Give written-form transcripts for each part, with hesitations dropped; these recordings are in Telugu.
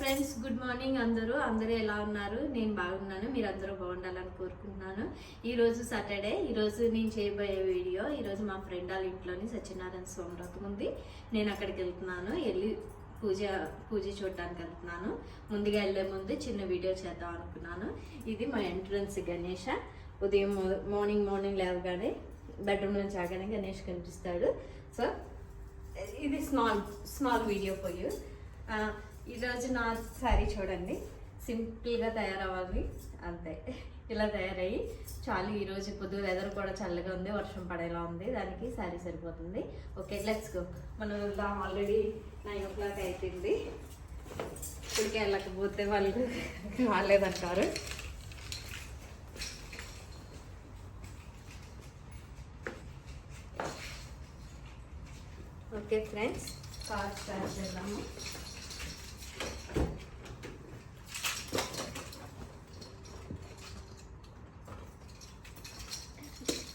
Friends, good morning. అందరూ ఎలా ఉన్నారు? నేను బాగున్నాను. మీరు అందరూ బాగుండాలని కోరుకుంటున్నాను. ఈరోజు సాటర్డే. ఈరోజు నేను చేయబోయే వీడియో, ఈరోజు మా ఫ్రెండ్ వాళ్ళ ఇంట్లోని సత్యనారాయణ స్వామి వ్రతం ఉంది. నేను అక్కడికి వెళ్తున్నాను. వెళ్ళి పూజ చూడటానికి వెళ్తున్నాను. ముందుగా వెళ్ళే ముందు చిన్న వీడియో చేద్దాం అనుకున్నాను. ఇది మా ఎంట్రన్స్ గణేష. ఉదయం మార్నింగ్ లేవగానే బెడ్రూమ్ నుంచి ఆగానే గణేష్ కనిపిస్తాడు. సో ఇది స్మాల్ వీడియో పోయి. ఈరోజు నా శారీ చూడండి, సింపుల్గా తయారవ్వాలి అంతే. ఇలా తయారయ్యి చాలు. ఈరోజు పొద్దు వెదర్ కూడా చల్లగా ఉంది, వర్షం పడేలా ఉంది, దానికి శారీ సరిపోతుంది. Okay, let's go. మనం వెళ్దాం. ఆల్రెడీ 9 o'clock అయిపోయింది. ఇప్పటికే వెళ్ళకపోతే వాళ్ళు రాలేదంటారు. ఓకే ఫ్రెండ్స్, కార్ స్టార్ట్ చేద్దాము.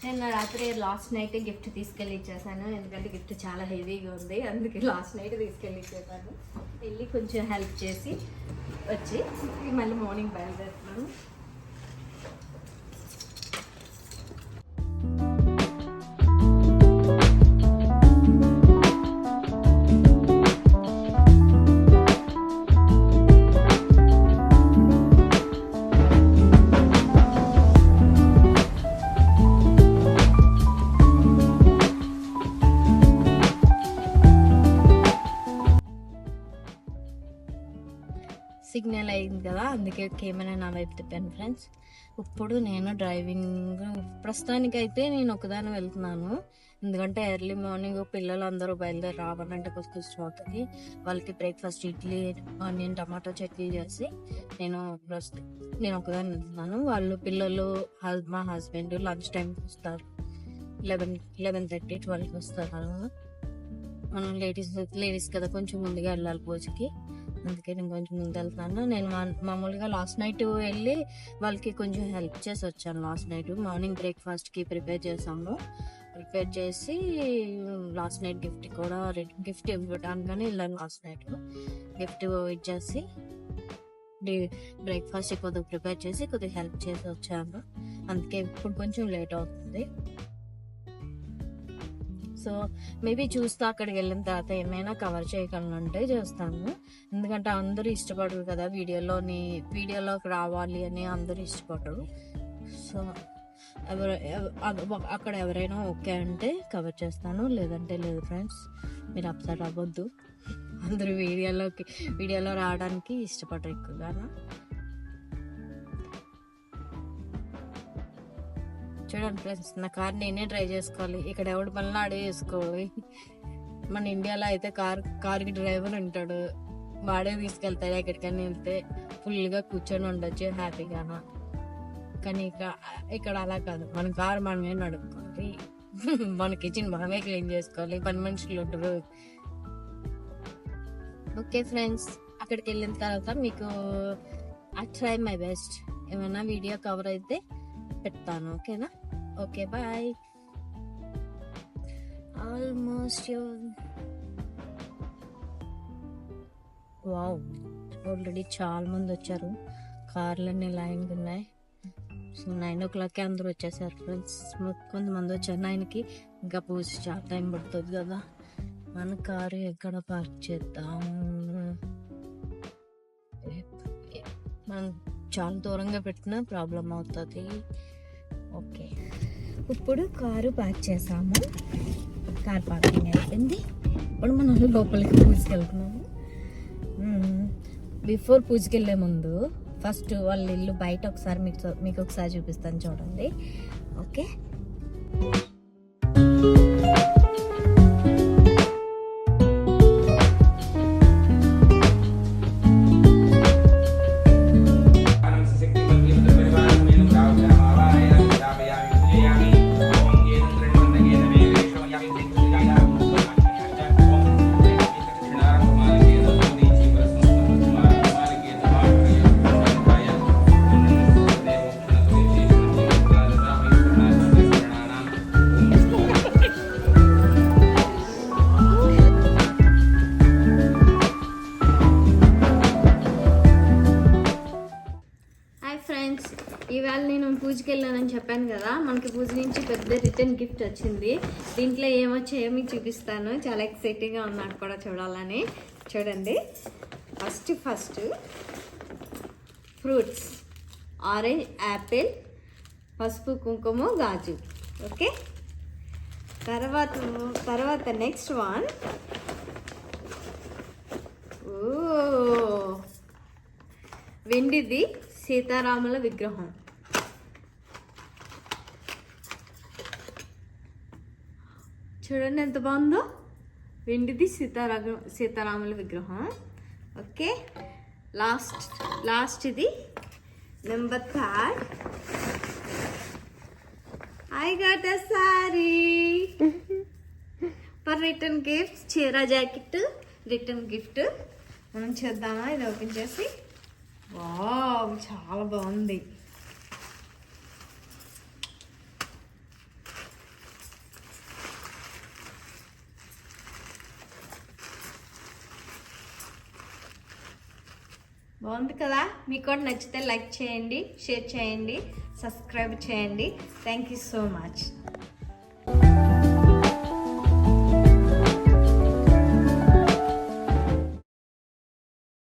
నేను రాత్రి లాస్ట్ నైట్ గిఫ్ట్ తీసుకెళ్ళి ఇచ్చేసాను, ఎందుకంటే గిఫ్ట్ చాలా హెవీగా ఉంది. అందుకే లాస్ట్ నైట్ తీసుకెళ్ళి ఇచ్చేసాను. వెళ్ళి కొంచెం హెల్ప్ చేసి వచ్చి మళ్ళీ మార్నింగ్ బయలుదేరుతున్నాను. సిగ్నల్ అయింది కదా, అందుకే కెమెరా నా వైపు తిప్పాను ఫ్రెండ్స్. ఇప్పుడు నేను డ్రైవింగ్ ప్రస్తుతానికైతే నేను ఒకదాన్ని వెళ్తున్నాను, ఎందుకంటే ఎర్లీ మార్నింగ్ పిల్లలు అందరూ బయలుదేరి రావాలంటే కొంచెం అవుతుంది. వాళ్ళకి breakfast idli, onion tomato chutney చేసి నేను ఒకదాన్ని వెళ్తున్నాను. పిల్లలు మా హస్బెండ్ లంచ్ టైంకి వస్తారు. 11:30 12కి వస్తారు. మనం లేడీస్ కదా, కొంచెం ముందుగా వెళ్ళాలి పూజకి, అందుకే నేను కొంచెం ముందు వెళ్తున్నాను. నేను మామూలుగా లాస్ట్ నైట్ వెళ్ళి వాళ్ళకి కొంచెం హెల్ప్ చేసి వచ్చాను. లాస్ట్ నైట్ మార్నింగ్ బ్రేక్ఫాస్ట్కి ప్రిపేర్ చేసి లాస్ట్ నైట్ గిఫ్ట్ ఇవ్వడానికని వెళ్ళాను. లాస్ట్ నైట్ గిఫ్ట్ ఇచ్చేసి బ్రేక్ఫాస్ట్ కొద్దిగా ప్రిపేర్ చేసి కొద్దిగా హెల్ప్ చేసి వచ్చాను. అందుకే ఇప్పుడు కొంచెం లేట్ అవుతుంది. సో మేబీ చూస్తా, అక్కడికి వెళ్ళిన తర్వాత ఏమైనా కవర్ చేయగలనంటే చేస్తాను. ఎందుకంటే అందరూ ఇష్టపడరు కదా, వీడియోలోకి రావాలి అని అందరూ ఇష్టపడరు. సో అక్కడ ఎవరైనా ఓకే అంటే కవర్ చేస్తాను, లేదంటే లేదు ఫ్రెండ్స్. మీరు అప్సెట్ అవ్వద్దు. అందరూ వీడియోలో రావడానికి ఇష్టపడరు ఎక్కువగా. చూడండి ఫ్రెండ్స్, నా కార్ నేనే డ్రైవ్ చేసుకోవాలి. ఇక్కడ ఎవడి పనులు ఆడే చేసుకోవాలి. మన ఇండియాలో అయితే కార్కి డ్రైవర్ ఉంటాడు, వాడే తీసుకెళ్తాడు. ఎక్కడికైనా వెళ్తే ఫుల్గా కూర్చొని ఉండొచ్చు హ్యాపీగానా. కానీ ఇక్కడ అలా కాదు, మన కార్ మనమే నడుపుకోవాలి, మన కిచెన్ మనమే క్లీన్ చేసుకోవాలి, పని మనుషులు ఉంటారు. ఓకే ఫ్రెండ్స్, అక్కడికి వెళ్ళిన తర్వాత మీకు ఐ ట్రై మై బెస్ట్, ఏమైనా వీడియో కవర్ అయితే పెడతాను. ఓకేనా? Okay, bye. Almost wow, already చాలా మంది వచ్చారు. కార్లన్నీ లైన్ ఉన్నాయి. సో 9 o'clock అందరూ వచ్చేసారు ఫ్రెండ్స్. కొంతమంది వచ్చారు 9కి. ఇంకా పూజ చాలా టైం పడుతుంది కదా. మన కారు ఎక్కడ పార్క్ చేద్దాం? మనం చాలా దూరంగా పెట్టినా ప్రాబ్లం అవుతుంది. ఓకే, ఇప్పుడు కారు పార్క్ చేసాము. కార్ పార్కింగ్ అయిపోయింది. ఇప్పుడు మనం లోపలికి పూజకి వెళ్తున్నాము. బిఫోర్ పూజకి వెళ్ళే ముందు ఫస్ట్ వాళ్ళ ఇల్లు బయట ఒకసారి మీకు ఒకసారి చూపిస్తాను, చూడండి. ఓకే, తీసుకెళ్ళానని చెప్పాను కదా, మనకి పూజ నుంచి పెద్ద రిటర్న్ గిఫ్ట్ వచ్చింది. దీంట్లో ఏమొచ్చాయో మీకు చూపిస్తాను. చాలా ఎక్సైటింగ్గా ఉంది నాకు కూడా చూడాలని. చూడండి, ఫస్ట్ ఫ్రూట్స్, ఆరెంజ్, యాపిల్, పసుపు, కుంకుమ, గాజు. ఓకే, తర్వాత నెక్స్ట్ వన్, వెండిది సీతారాముల విగ్రహం. చూడండి ఎంత బాగుందో, వెండిది సీతారాముల విగ్రహం. ఓకే, లాస్ట్ది number 3. I got a saree for return gift. చీర, జాకెట్ రిటర్న్ గిఫ్ట్. మనం చేద్దామా ఇది ఓపెన్ చేసి? వావ్, చాలా బాగుంది. బాగుంది కదా? మీకు కూడా నచ్చితే లైక్ చేయండి, షేర్ చేయండి, సబ్స్క్రైబ్ చేయండి. Thank you so much.